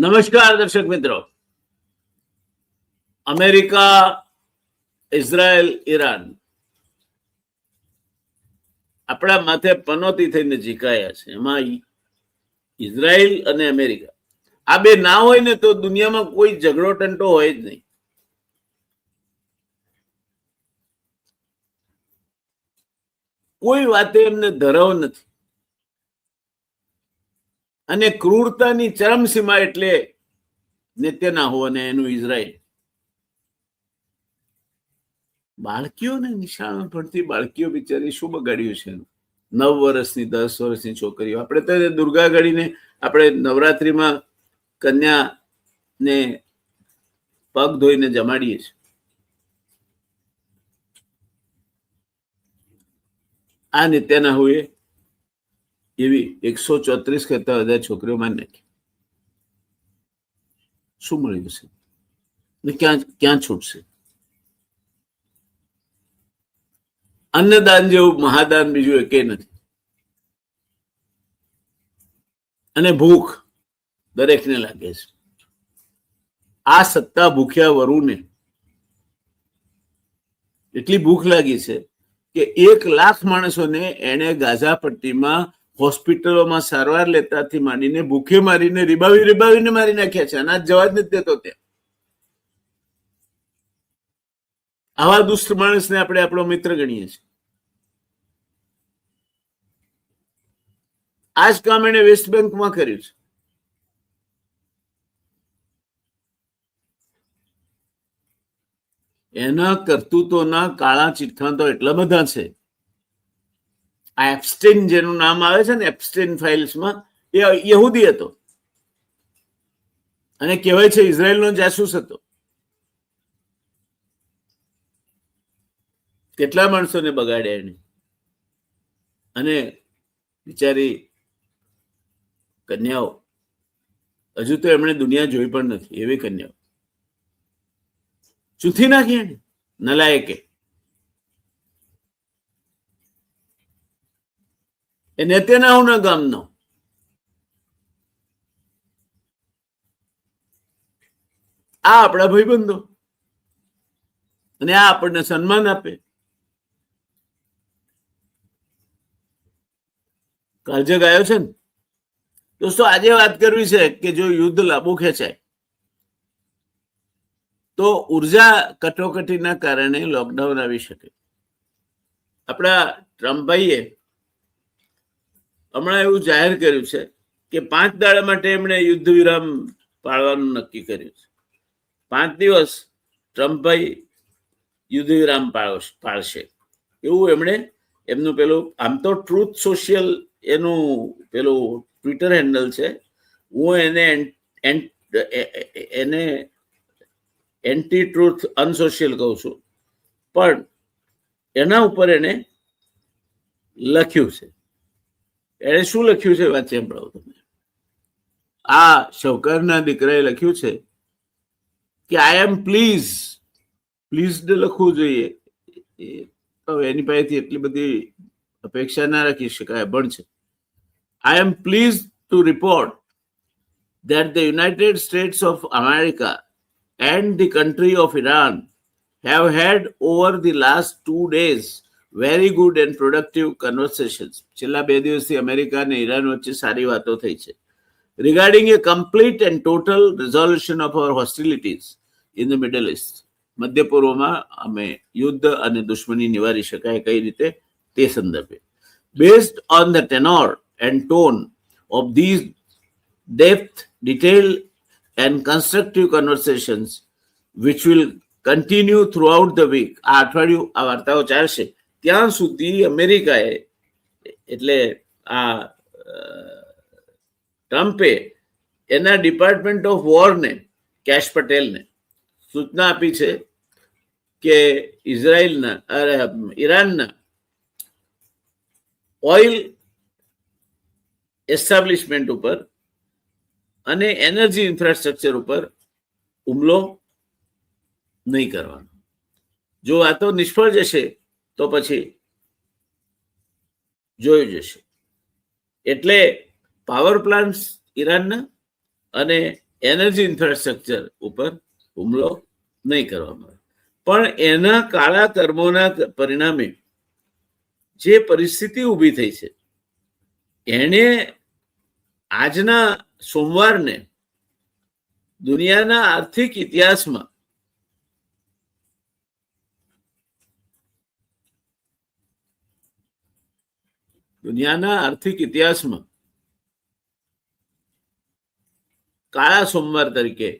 નમસ્કાર દર્શક મિત્રો. અમેરિકા, ઇઝરાયલ, ઈરાન આપણા માથે પનોતી થઈને જીકાયા છે. એમાં ઇઝરાયલ અને અમેરિકા આ બે ના હોય ને તો દુનિયામાં કોઈ ઝઘડો ટંટો હોય જ નહીં. કોઈ વાતે એમને ધરાવ નથી. અને ક્રૂરતાની ચરમસીમા એટલે નેતન્યાહુ અને એનું ઇઝરાયલ. બાળકીઓને નિશાળમાં ભણતી બાળકીઓ બિચારી શું બગાડ્યું છે? 9 વર્ષની 10 વર્ષની છોકરીઓ. આપણે તો દુર્ગા ગણીને આપણે નવરાત્રીમાં કન્યાને પગ ધોઈને જમાડીએ છીએ. આ નેતન્યાહુએ એવી 134 કરતા વધારે છોકરીઓ મારી નાખી. શું મળી જશે ને ક્યાં છૂટશે? અન્નદાન જેવું મહાદાન બીજું એકે નથી. અને ભૂખ દરેકને લાગે છે. આ સત્તા ભૂખ્યા વરુને એટલી ભૂખ લાગી છે કે 1 લાખ માણસોને એને ગાઝા પટ્ટીમાં હોસ્પિટલોમાં સારવાર લેતાથી માંડીને ભૂખે મારીને રીબાવીને મારી નાખ્યા છે. અનાજ જવા જ નથી દેતો ત્યાં. આવા દુષ્ટ માણસને આપણે આપણો મિત્ર ગણીએ છીએ. આ જ કામ એને વેસ્ટ બેંકમાં કર્યું છે. એના કરતૂતોના કાળા ચિઠ્ઠા તો એટલા બધા છે. આ એપ્સ્ટેન જેનું નામ આવે છે ને, એપ્સ્ટેન ફાઇલ્સમાં, એ યહૂદી હતો અને કહેવાય છે ઇઝરાયલનો જાસૂસ હતો. કેટલા માણસોને બગાડ્યા એને. અને બિચારી કન્યાઓ, હજુ તો એમણે દુનિયા જોઈ પણ નથી એવી કન્યાઓ ચૂથી નાખી એને નલાયકે. એ નેતન્યાહુના ગામનો. આ આપણા ભાઈબંધો અને આ આપણને સન્માન આપે. કાળજગ આવ્યો છે ને દોસ્તો. આજે વાત કરવી છે કે જો યુદ્ધ લાંબુ ખેંચાય તો ઉર્જા કટોકટીના કારણે લોકડાઉન આવી શકે. આપણા ટ્રમ્પભાઈએ હમણાં એવું જાહેર કર્યું છે કે 5 દાડા માટે એમણે યુદ્ધ વિરામ પાળવાનું નક્કી કર્યું છે. 5 દિવસ ટ્રમ્પભાઈ યુદ્ધ વિરામ પાળશે એવું એમણે એમનું પેલું, આમ તો ટ્રુથ સોશિયલ એનું પેલું ટ્વિટર હેન્ડલ છે. હું એને એન્ટી ટ્રુથ અનસોશિયલ કહું છું, પણ એના ઉપર એને લખ્યું છે. એને શું લખ્યું છે વાત સાંભળાવું તમને. આ શૌકરના દીકરાએ લખ્યું છે કે આઈ એમ પ્લીઝડ લખવું જોઈએ. એની પાસેથી એટલી બધી અપેક્ષા ના રાખી શકાય, પણ છે. I am pleased to report that the United States of America and the country of Iran have had over the last 2 days very good and productive conversations. છેલ્લા 2 દિવસથી અમેરિકા અને ઈરાન વચ્ચે સારી વાતો થઈ છે. Regarding a complete and total resolution of our hostilities in the Middle East. મધ્ય પૂર્વમાં અમે યુદ્ધ અને દુશ્મની નિવારી શકાય કઈ રીતે તે સંદર્ભે. Based on the tenor and tone of these depth, detailed and constructive conversations which will continue throughout the week. આ અઠવાડિયું આ વાર્તાઓ ચાલશે ત્યાં સુધી અમેરિકાએ એટલે આ ટ્રમ્પે એના ડિપાર્ટમેન્ટ ઓફ વોરને, કેશ પટેલને સૂચના આપી છે કે ઈરાનના ઓઇલ એસ્ટાબ્લિશમેન્ટ ઉપર અને એનર્જી ઇન્ફ્રાસ્ટ્રક્ચર ઉપર હુમલો નહીં કરવાનો. જો આ તો નિષ્ફળ જશે તો પછી જોયું જશે. એટલે પાવર પ્લાન્ટ્સ ઈરાનના અને એનર્જી ઇન્ફ્રાસ્ટ્રક્ચર ઉપર હુમલો નહીં કરવામાં આવે. પણ એના કાળા કર્મોના પરિણામે જે પરિસ્થિતિ ઊભી થઈ છે એને આજના સોમવારને દુનિયાના આર્થિક ઇતિહાસમાં કાળા સોમવાર તરીકે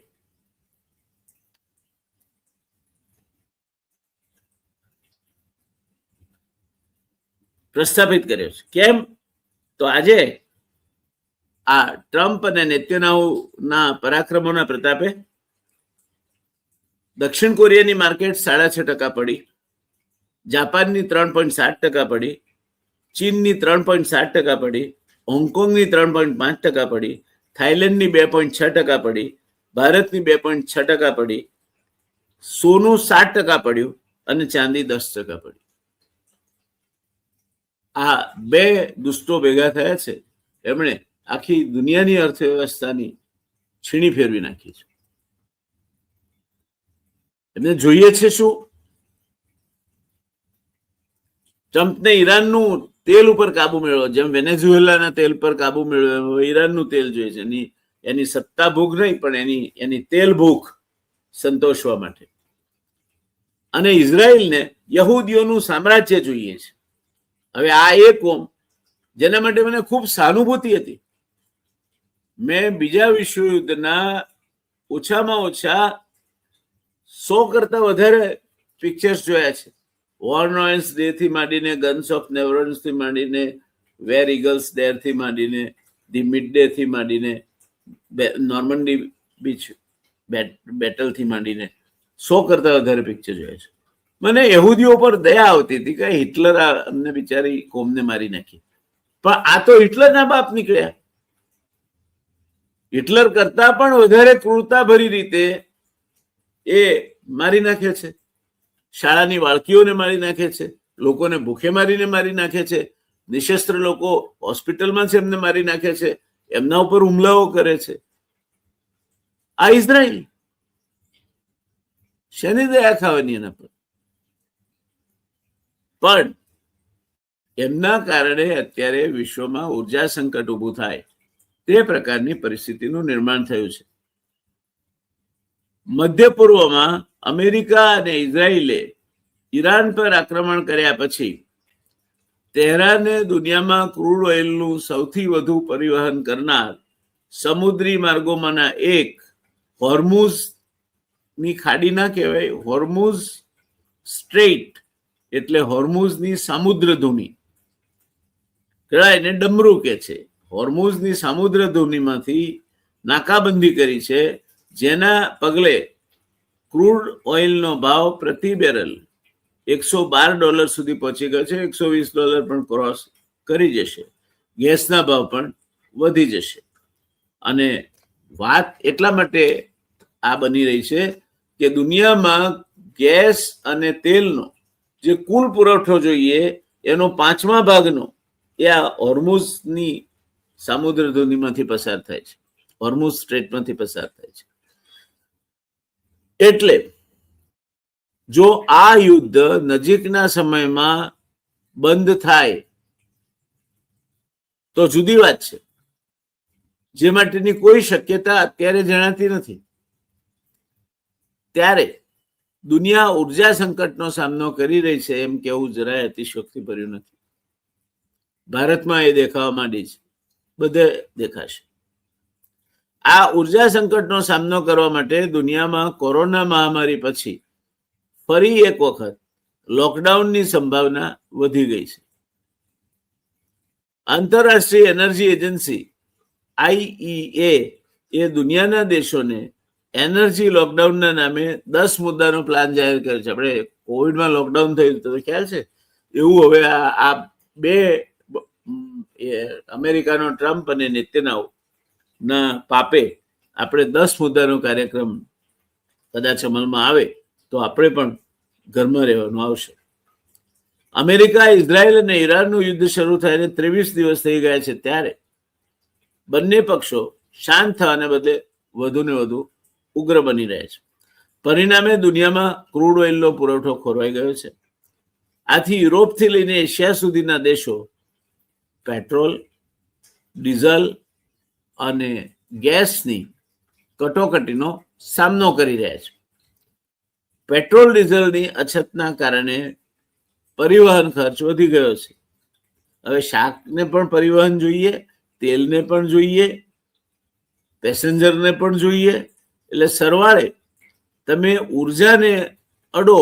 પ્રસ્થાપિત કર્યો છે. કેમ? તો આજે આ ટ્રમ્પ અને નેતન્યાહુના પરાક્રમોના પ્રતાપે દક્ષિણ કોરિયાની માર્કેટ 6.5% પડી, જાપાનની 3.7% પડી, ચીનની 3.7% પડી, હોંગકોંગની 3.5% પડી, થાઈલેન્ડની 2.6% પડી, ભારતની 2.6% પડી, સોનું 7% પડ્યું અને ચાંદી 10% પડી. આ બે દુષ્ટો ભેગા થયા છે, એમણે આખી દુનિયાની અર્થવ્યવસ્થાની છીણી ફેરવી નાખી છે. એમને જોઈએ છે શું? ટ્રમ્પને ઈરાનનું તેલ ઉપર કાબુ મેળવો, જેમ વેનેઝુએલાના તેલ પર કાબુ મેળવ્યો, ઈરાનનું તેલ જોઈએ છે. એની સત્તા ભૂખ નહીં, પણ એની તેલ ભૂખ સંતોષવા માટે. અને ઇઝરાયલને યહૂદીઓનું સામ્રાજ્ય જોઈએ છે. હવે આ એ કોમ જેના માટે મને ખૂબ સહાનુભૂતિ હતી. મેં બીજા વિશ્વયુદ્ધના ઓછામાં ઓછા 100 કરતા વધારે પિક્ચર્સ જોયા છે. વોર્નોયન્સ ડે થી માંડીને, ગન્સ ઓફ નેવરન્સ થી માંડીને, વેર ઇગલ્સ ડેર થી માંડીને, ધી મિડ ડે થી માંડીને, નોર્મન્ડી બીચ બેટલ થી માંડીને 100 કરતા વધારે પિક્ચર જોયા છે. મને યહૂદીઓ પર દયા આવતી હતી કે હિટલર અમને બિચારી કોમને મારી નાખી. પણ આ તો હિટલરના બાપ નીકળ્યા. હિટલર કરતા પણ વધારે ક્રૂરતા ભરી રીતે એ મારી નાખે છે. શાળાની બાળકીઓને મારી નાખે છે, લોકોને ભૂખે મારીને મારી નાખે છે, નિશસ્ત્ર લોકો હોસ્પિટલમાં છે એમને મારી નાખે છે, એમના ઉપર હુમલાઓ કરે છે. આ ઇઝરાયલ શેની દયા ખાવાની એના પર? પણ એમના કારણે અત્યારે વિશ્વમાં ઉર્જા સંકટ ઊભું થાય તે પ્રકારની પરિસ્થિતિનું નિર્માણ થયું છે. મધ્ય પૂર્વમાં અમેરિકા અને ઇઝરાયલે ઈરાન પર આક્રમણ કર્યા પછી તેહરાને દુનિયામાં ક્રૂડ ઓઇલનું સૌથી વધુ પરિવહન કરનાર સમુદ્રી માર્ગોમાંના એક હોર્મુઝની ખાડી ના કહેવાય, હોર્મુઝ સ્ટ્રેઇટ એટલે હોર્મુઝની સામુદ્ર ધુની, એને ડમરું કે છે. હોર્મુઝની સામુદ્ર ધુનીમાંથી નાકાબંધી કરી છે, જેના પગલે ક્રૂડ ઓઇલનો ભાવ પ્રતિ બેરલ $112 સુધી પહોંચી ગયો છે. $120 પણ ક્રોસ કરી જશે. ગેસના ભાવ પણ વધી જશે. અને વાત એટલા માટે આ બની રહી છે કે દુનિયામાં ગેસ અને તેલનો જે કુલ પુરવઠો જોઈએ એનો 5મા ભાગનો એ આ હોર્મુઝની સામુદ્ર ધુનીમાંથી પસાર થાય છે, હોર્મુઝ સ્ટ્રેટમાંથી પસાર થાય છે. એટલે જો આ યુદ્ધ નજીકના સમયમાં બંધ થાય તો જુદી વાત છે, જે માટેની કોઈ શક્યતા અત્યારે જણાતી નથી. ત્યારે દુનિયા ઉર્જા સંકટનો સામનો કરી રહી છે એમ કેવું જરાય અતિશયોક્તિ ભર્યું નથી. ભારતમાં એ દેખાવા માંડી છે, બધે દેખાશે. આ ઉર્જા સંકટનો સામનો કરવા માટે દુનિયામાં કોરોના મહામારી પછી ફરી એક વખત લોકડાઉનની સંભાવના વધી ગઈ છે. આંતરરાષ્ટ્રીય એનર્જી એજન્સી IEA એ દુનિયાના દેશોને એનર્જી લોકડાઉનના નામે 10 મુદ્દાનો પ્લાન જાહેર કર્યો છે. આપણે કોવિડમાં લોકડાઉન થયું તો ખ્યાલ છે, એવું હવે આ બે અમેરિકાનો ટ્રમ્પ અને નેતન્યાહુ ના પાપે આપણે 10 મુદ્દાનો કાર્યક્રમ કદાચ અમલમાં આવે તો આપણે પણ ઘરમાં રહેવાનું આવશે. અમેરિકા, ઇઝરાયલ અને ઈરાનનું યુદ્ધ શરૂ થઈને 23 દિવસ થઈ ગયા છે, ત્યારે બંને પક્ષો શાંત થવાને બદલે વધુ ને વધુ ઉગ્ર બની રહે છે. પરિણામે દુનિયામાં ક્રૂડ ઓઇલનો પુરવઠો ખોરવાઈ ગયો છે. આથી યુરોપથી લઈને એશિયા સુધીના દેશો પેટ્રોલ, ડીઝલ અને ગેસની કટોકટીનો સામનો કરી રહ્યા છે. પેટ્રોલ ડીઝલની અછતના કારણે પરિવહન ખર્ચ વધી ગયો છે. હવે શાકને પણ પરિવહન જોઈએ, તેલને પણ જોઈએ, પેસેન્જરને પણ જોઈએ. એટલે સરવાળે તમે ઉર્જાને અડો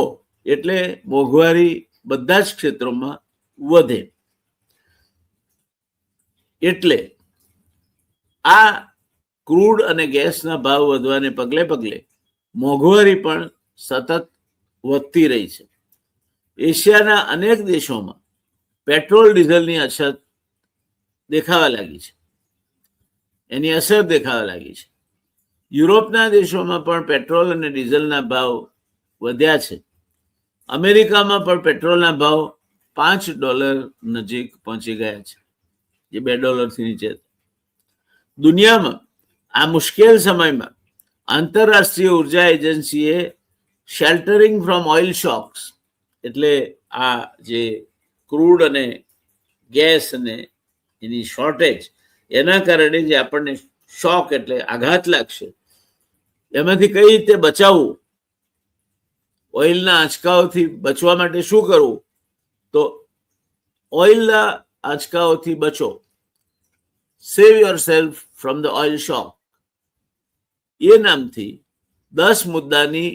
એટલે મોંઘવારી બધા જ ક્ષેત્રોમાં વધે. એટલે આ ક્રૂડ અને ગેસના ભાવ વધવાને પગલે પગલે મોંઘવારી પણ સતત વધતી રહી છે. એશિયાના અનેક દેશોમાં પેટ્રોલ ડીઝલની અછત દેખાવા લાગી છે, એની અસર દેખાવા લાગી છે. યુરોપના દેશોમાં પણ પેટ્રોલ અને ડીઝલના ભાવ વધ્યા છે. અમેરિકામાં પણ પેટ્રોલના ભાવ $5 નજીક પહોંચી ગયા છે, જે $2 નીચે. દુનિયામાં આ મુશ્કેલ સમયમાં આંતરરાષ્ટ્રીય ઉર્જા એજન્સીએ શેલ્ટરિંગ ફ્રોમ ઓઇલ શોક્સ, એટલે આ જે ક્રૂડ અને ગેસ અને એની શોર્ટેજ, એના કારણે જે આપણને શોક એટલે આઘાત લાગશે, એમાંથી કઈ રીતે બચાવવું, ઓઇલના આંચકાઓથી બચવા માટે શું કરવું, તો ઓઇલના આંચકાઓથી બચો, save yourself from the oil shock, એ નામથી 10 મુદ્દાની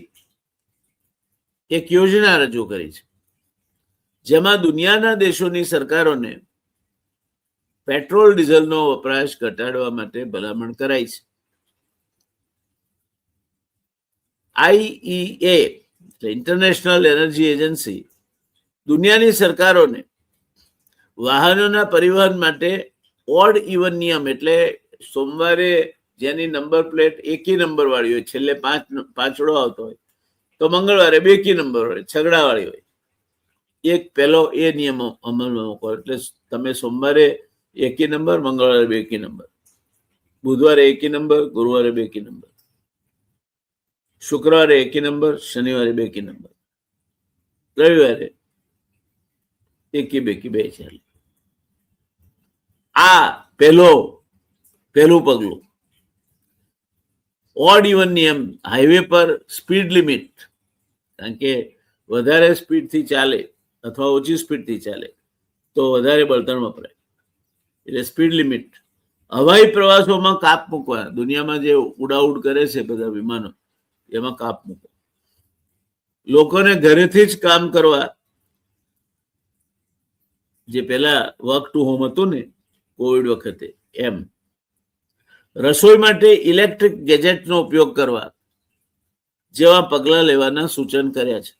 એક યોજના રજૂ કરી છે, જેમાં દુનિયાના દેશોની સરકારોને પેટ્રોલ ડીઝલનો વપરાશ ઘટાડવા માટે ભલામણ કરાઈ છે. IEA એટલે ઇન્ટરનેશનલ એનર્જી એજન્સી દુનિયાની સરકારોને વાહનોના પરિવહન માટે ઓડ ઇવન નિયમ, એટલે સોમવારે જેની નંબર પ્લેટ એકી નંબર વાળી હોય, છેલ્લે પાંચડો આવતો હોય, તો મંગળવારે બેકી નંબર હોય, છગડા વાળી હોય, એક પહેલો એ નિયમો અમલમાં મૂકો. એટલે તમે સોમવારે એકી નંબર, મંગળવારે બેકી નંબર, બુધવારે એકી નંબર, ગુરુવારે બેકી નંબર, શુક્રવારે એકી નંબર, શનિવારે બેકી નંબર, રવિવારે એકી બેકી બે ચાલે. આ પહેલું પગલું. ઓડ ઇવન નિયમ, હાઈવે પર સ્પીડ લિમિટ, કારણ કે વધારે સ્પીડથી ચાલે અથવા ઓછી સ્પીડથી ચાલે તો વધારે બળતણ વપરાય, એટલે સ્પીડ લિમિટ. હવાઈ પ્રવાસોમાં કાપ મૂકવા, દુનિયામાં જે ઉડાઉડ કરે છે બધા વિમાનો, એમાં કાપ મૂકો. લોકોને ઘરેથી જ કામ કરવા, જે પેલા વર્ક ટુ હોમ હતું ને કોવિડ વખતે, એમ રસોઈ માટે ઇલેક્ટ્રિક ગેજેટનો ઉપયોગ કરવા જેવા પગલાં લેવાના સૂચન કર્યા છે.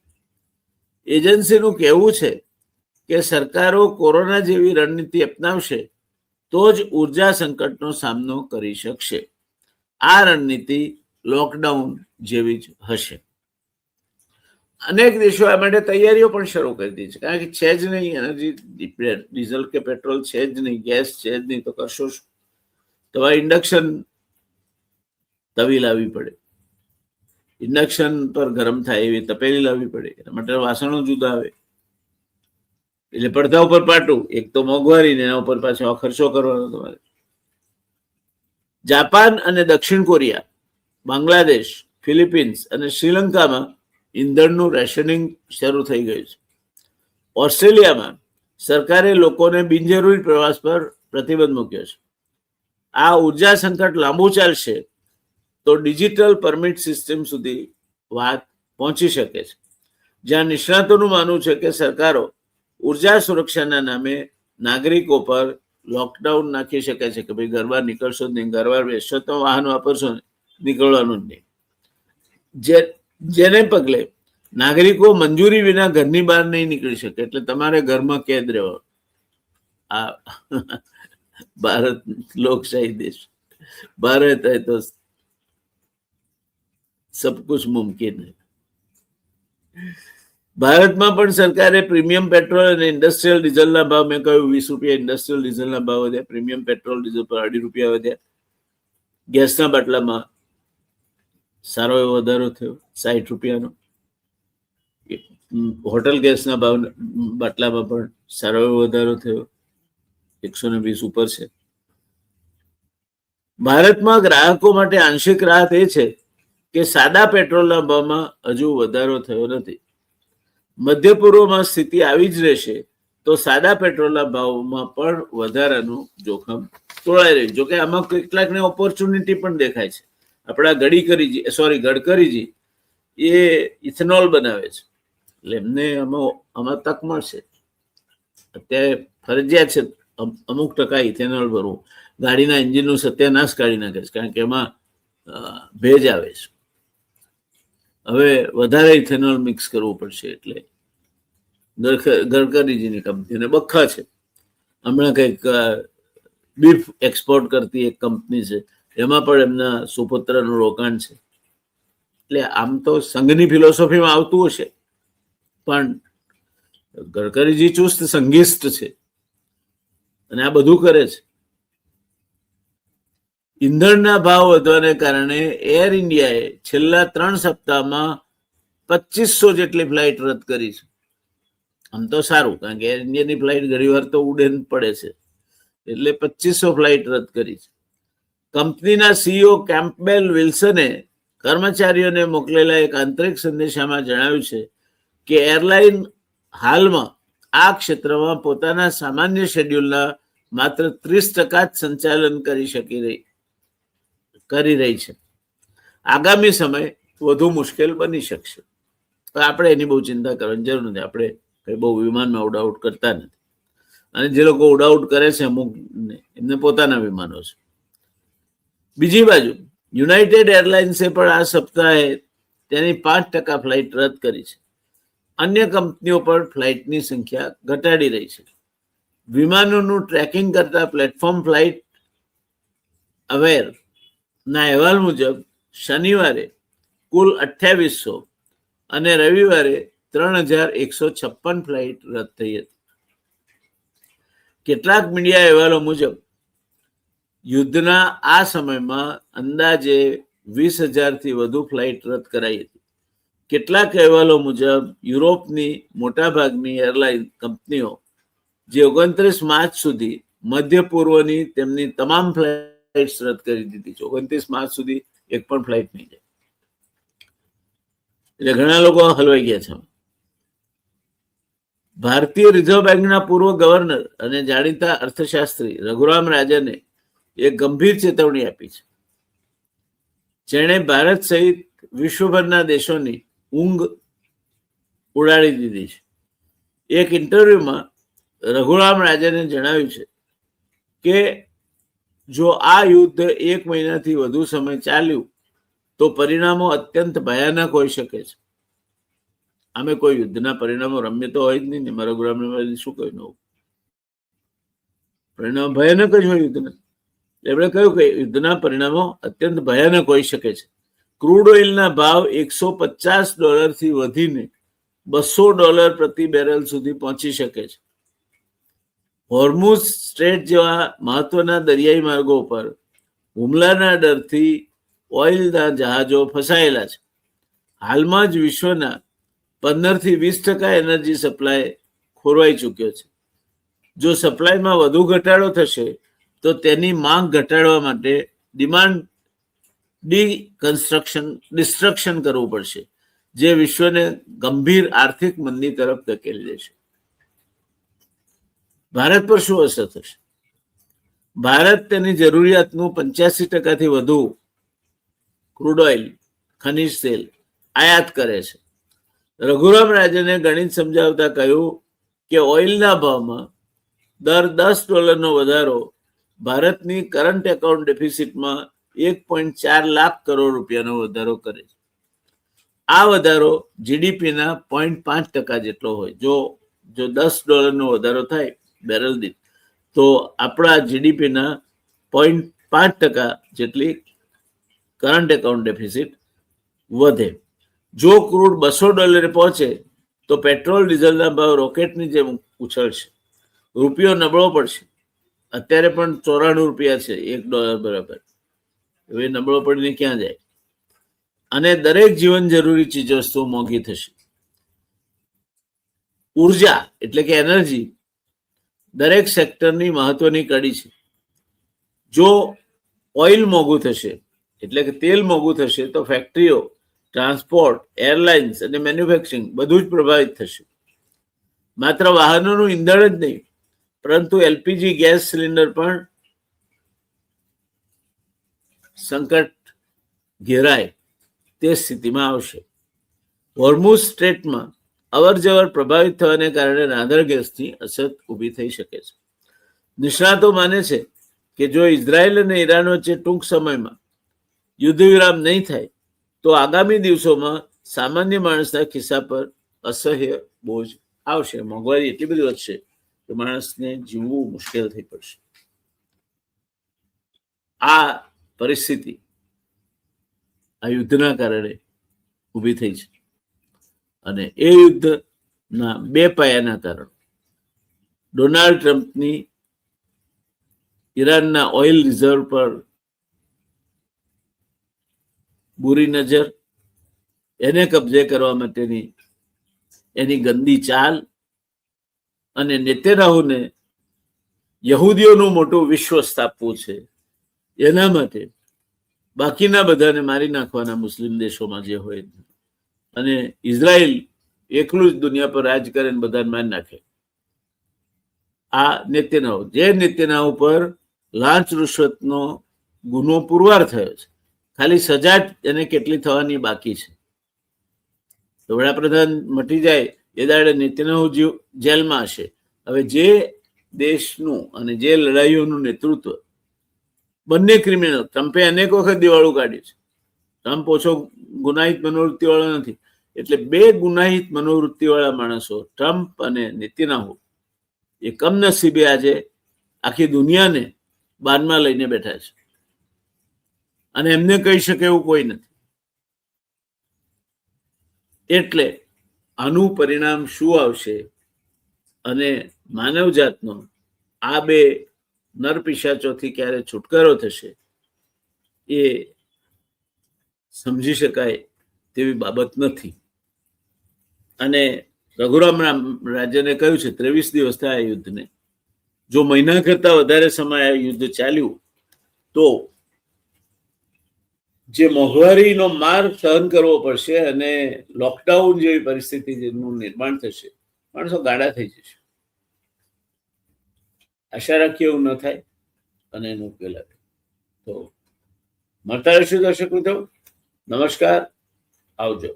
એજન્સીનું કહેવું છે કે સરકારો કોરોના જેવી રણનીતિ અપનાવશે તો જ ઉર્જા સંકટનો સામનો કરી શકશે. આ રણનીતિ લોકડાઉન જેવી જ હશે. અનેક દેશો આ માટે તૈયારીઓ પણ શરૂ કરી દીધી છે, કારણ કે છે જ નહીં એનર્જી, ડીઝલ કે પેટ્રોલ છે જ નહીં, ગેસ છે જ નહીં, તો કરશો શું? તમારે ઇન્ડક્શન તવી લાવવી પડે, ઇન્ડક્શન પર ગરમ થાય એવી તપેલી લાવવી પડે, એના માટે વાસણો જુદા આવે, એટલે પડદા ઉપર પાટું, એક તો મોંઘવારી ને એના ઉપર પાછો ખર્ચો કરવાનો તમારે. જાપાન અને દક્ષિણ કોરિયા, બાંગ્લાદેશ, ફિલિપિન્સ અને શ્રીલંકામાં ઈંધણનું રેશનિંગ શરૂ થઈ ગયું છે. ઓસ્ટ્રેલિયામાં સરકારે લોકોને બિનજરૂરી પ્રવાસ પર પ્રતિબંધ મૂક્યો છે. આ ઉર્જા સંકટ લાંબુ ચાલશે તો ડિજિટલ પરમિટ સિસ્ટમ સુધી વાત પહોંચી શકે છે, જ્યાં નિષ્ણાતોનું માનવું છે કે સરકારો ઉર્જા સુરક્ષાના નામે નાગરિકો પર લોકડાઉન નાખી શકે છે કે ભાઈ ઘર બહાર નીકળશો જ નહીં, ઘર બહાર બેસશો તો વાહન વાપરશો ને, નીકળવાનું જ નહીં. જેને પગલે નાગરિકો મંજૂરી વિના ઘરની બહાર નહીં નીકળી શકે, એટલે તમારે ઘરમાં કેદ રહેવાનું. આ ભારત લોકશાહી દેશ, ભારત હૈ તો સબ કુછ મુમકિન હૈ. ભારતમાં પણ સરકારે પ્રીમિયમ પેટ્રોલ અને ઇન્ડસ્ટ્રીયલ ડીઝલના ભાવ, મેં કહ્યું 20 રૂપિયા ઇન્ડસ્ટ્રીયલ ડીઝલના ભાવ વધ્યા, પ્રીમિયમ પેટ્રોલ ડીઝલ પર 2.5 રૂપિયા વધ્યા. ગેસના બાટલામાં સારો એવો વધારો થયો, 60 રૂપિયાનો. હોટલ ગેસના ભાવ બાટલામાં પણ સારો એવો વધારો થયો, 120 ઉપર છે. ભારતમાં ગ્રાહકો માટે આંશિક રાહત એ છે કે સાદા પેટ્રોલના ભાવમાં હજુ વધારો થયો નથી. મધ્ય પૂર્વમાં સ્થિતિ આવી જ રહેશે તો સાદા પેટ્રોલના ભાવમાં પણ વધારાનું જોખમ તોળાઈ રહ્યું. જોકે આમાં કેટલાકને ઓપોર્ચ્યુનિટી પણ દેખાય છે. આપણા ગડકરીજી એ ઇથેનોલ બનાવે છે, એટલે એમને આમાં તક મળશે. અત્યારે ફરજિયાત છે અમુક ટકા ઇથેનોલ ભરવું. ગાડીના એન્જિનનું સત્યાનાશ કાઢી નાખે છે, કારણ કે એમાં ભેજ આવે છે. હવે વધારે ઇથેનોલ મિક્સ કરવું પડશે, એટલે ગડકરીજીની કંપનીને બખ્ખા છે. હમણાં કંઈક બીફ એક્સપોર્ટ કરતી એક કંપની છે, એમાં પણ એમના સુપુત્રનું રોકાણ છે. એટલે આમ તો સંઘની ફિલોસોફીમાં આવતું હશે, પણ ગડકરીજી ચુસ્ત સંઘિષ્ઠ છે અને આ બધું કરે છે. ઈંધણના ભાવ વધવાને કારણે એર ઇન્ડિયાએ છેલ્લા 3 સપ્તાહમાં 2500 જેટલી ફ્લાઇટ રદ કરી છે. આમ તો સારું, કારણ કે એર ઇન્ડિયાની ફ્લાઇટ ઘણી વાર તો ઉડે પડે છે, એટલે 2500 ફ્લાઇટ રદ કરી છે. કંપનીના સીઈઓ કેમ્પબેલ વિલ્સને કર્મચારીઓને મોકલેલા એક આંતરિક સંદેશામાં જણાવ્યું છે કે એરલાઇન હાલમાં આ ક્ષેત્રમાં પોતાના સામાન્ય શેડ્યુલના માત્ર 30% જ સંચાલન કરી રહી છે. આગામી સમય વધુ મુશ્કેલ બની શકશે. આપણે એની બહુ ચિંતા કરવાની જરૂર નથી. આપણે કઈ બહુ વિમાનમાં ઉડાઉટ કરતા નથી, અને જે લોકો ઉડાઉટ કરે છે અમુક એમને પોતાના વિમાનો છે. બીજી બાજુ યુનાઇટેડ એરલાઇન્સે પણ આ સપ્તાહે તેની 5% ફ્લાઇટ રદ કરી છે. અન્ય કંપનીઓ પણ ફ્લાઇટની સંખ્યા ઘટાડી રહી છે. વિમાનોનું ટ્રેકિંગ કરતા પ્લેટફોર્મ ફ્લાઇટ અવેર ના અહેવાલ મુજબ શનિવારે કુલ 2800 અને રવિવારે 3156 ફ્લાઇટ રદ થઈ હતી. કેટલાક મીડિયા અહેવાલો મુજબ યુદ્ધના આ સમયમાં અંદાજે 20,000થી વધુ ફ્લાઇટ રદ કરાઈ હતી. કેટલાક અહેવાલો મુજબ યુરોપની મોટાભાગની એરલાઇન કંપનીઓ જે 29 માર્ચ સુધી મધ્ય પૂર્વની તેમની તમામ ફ્લાઇટ્સ રદ કરી દીધી છે. 29 માર્ચ સુધી એક પણ ફ્લાઇટ નહીં જાય, એટલે ઘણા લોકો હલવાઈ ગયા છે. ભારતીય રિઝર્વ બેંકના પૂર્વ ગવર્નર અને જાણીતા અર્થશાસ્ત્રી રઘુરામ રાજને એક ગંભીર ચેતવણી આપી છે, જેણે ભારત સહિત વિશ્વભરના દેશોની ઊંઘ ઉડાડી દીધી છે. એક ઇન્ટરવ્યુમાં રઘુરામ રાજને જણાવ્યું છે કે જો આ યુદ્ધ 1 મહિનાથી વધુ સમય ચાલ્યું તો પરિણામો અત્યંત ભયાનક હોઈ શકે છે. અમે કોઈ યુદ્ધના પરિણામો રમ્ય તો હોય જ નહીં ને. મારા રઘુરામને શું કહ્યું નવું? પરિણામ ભયાનક જ હોય યુદ્ધના. એમણે કહ્યું કે યુદ્ધના પરિણામો અત્યંત ભયાનક હોઈ શકે છે. ક્રૂડ ઓઇલના ભાવ $150 વધીને $200 પ્રતિ બેરલ સુધી પહોંચી શકે છે. હોર્મુઝ સ્ટ્રેટ જેવા મહત્વના દરિયાઈ માર્ગો પર હુમલાના ડરથી ઓઇલના જહાજો ફસાયેલા છે. હાલમાં જ વિશ્વના 15થી 20% એનર્જી સપ્લાય ખોરવાઈ ચૂક્યો છે. જો સપ્લાયમાં વધુ ઘટાડો થશે તો તેની માંગ ઘટાડવા માટે ડિમાન્ડ ડિસ્ટ્રક્શન કરવું પડશે, જે વિશ્વને ગંભીર આર્થિક મંદી તરફ ધકેલી દેશે. ભારત પર શું અસર થશે? ભારત તેની જરૂરિયાતનું 85%થી વધુ ક્રૂડ ઓઇલ, ખનિજ તેલ આયાત કરે છે. રઘુરામ રાજને ગણિત સમજાવતા કહ્યું કે ઓઇલના ભાવમાં દર $10નો વધારો ભારતની કરંટ એકાઉન્ટ ડેફિસિટમાં 1.4 લાખ કરોડ રૂપિયાનો વધારો કરે છે. આ વધારો જીડીપીના 0.5% જેટલો હોય. જો $10નો વધારો થાય બેરલ દીઠ, તો આપણા જીડીપીના 0.5% જેટલી કરંટ એકાઉન્ટ ડેફિસિટ વધે. જો ક્રૂડ $200 પહોંચે તો પેટ્રોલ ડીઝલના ભાવ રોકેટની જેમ ઉછળશે. રૂપિયો નબળો પડશે. અત્યારે પણ $94 છે $1 બરાબર. હવે નબળો પડીને ક્યાં જાય? અને દરેક જીવન જરૂરી ચીજવસ્તુઓ મોંઘી થશે. ઉર્જા એટલે કે એનર્જી દરેક સેક્ટરની મહત્વની કડી છે. જો ઓઇલ મોંઘું થશે એટલે કે તેલ મોંઘું થશે તો ફેક્ટરીઓ, ટ્રાન્સપોર્ટ, એરલાઇન્સ અને મેન્યુફેક્ચરિંગ બધું જ પ્રભાવિત થશે. માત્ર વાહનોનું ઈંધણ જ નહીં પરંતુ એલપીજી ગેસ સિલિન્ડર પણ સંકટ ઘેરાય તે સ્થિતિમાં આવશે. હોર્મુઝ સ્ટ્રેટમાં અવર જવર પ્રભાવિત થવાને કારણે રાંધણ ગેસની અછત ઊભી થઈ શકે છે. નિષ્ણાતો માને છે કે જો ઇઝરાયલ અને ઈરાન વચ્ચે ટૂંક સમયમાં યુદ્ધ વિરામ નહીં થાય તો આગામી દિવસોમાં સામાન્ય માણસના ખિસ્સા પર અસહ્ય બોજ આવશે. મોંઘવારી એટલી બધી વધશે કે માણસને જીવવું મુશ્કેલ થઈ પડશે. આ પરિસ્થિતિ આ યુદ્ધના કારણે ઊભી થઈ છે અને એ યુદ્ધના બે પાયાના કારણો ડોનાલ્ડ ટ્રમ્પની ઈરાનના ઓઇલ રિઝર્વ પર બુરી નજર, એને કબજે કરવા માટેની એની ગંદી ચાલ અને નેતન્યાહુને યહૂદીઓનું મોટું વિશ્વ સ્થાપવું છે એના માટે બાકીના બધાને મારી નાખવાના મુસ્લિમ દેશોમાં જે હોય અને ઇઝરાયલ એકલું જ દુનિયા પર રાજ કરે બધાને મારી નાખે. આ નેતન્યાહુ જે નેતન્યાહુ પર લાંચ રૂશ્વતનો ગુનો પુરવાર થયો છે, ખાલી સજા એને કેટલી થવાની બાકી છે. તો વડાપ્રધાન મટી જાય એ દાડે નેતન્યાહુ જેલમાં હશે. હવે જે દેશનું અને જે લડાઈઓનું નેતૃત્વ બંને ક્રિમિનલ, ટ્રમ્પે અનેક વખત દિવાળું કાઢ્યું છે. ટ્રમ્પ ઓછો ગુનાહિત મનોવૃત્તિ વાળો નથી. એટલે બે ગુનાહિત મનોવૃત્તિ વાળા માણસો ટ્રમ્પ અને નેતન્યાહુ એ કમનસીબે આજે આખી દુનિયાને બાનમાં લઈને બેઠા છે અને એમને કહી શકે એવું કોઈ નથી. એટલે આનું પરિણામ શું આવશે અને માનવજાતનો આ બે નરપિશાચોથી ક્યારે છુટકારો થશે એ સમજી શકાય તેવી બાબત નથી. અને રઘુરામ રાજ્યને કહ્યું છે 23 દિવસ થયા યુદ્ધને. જો મહિના કરતા વધારે સમય આ યુદ્ધ ચાલ્યું તો જે મોંઘવારીનો માર સહન કરવો પડશે અને લોકડાઉન જેવી પરિસ્થિતિનું નિર્માણ થશે, માણસો ગાડા થઈ જશે. આશા રાખીએ એવું ન થાય અને એનો ઉકેલ આવે. તો મળતા રહીશું દર્શક મિત્રો. નમસ્કાર, આવજો.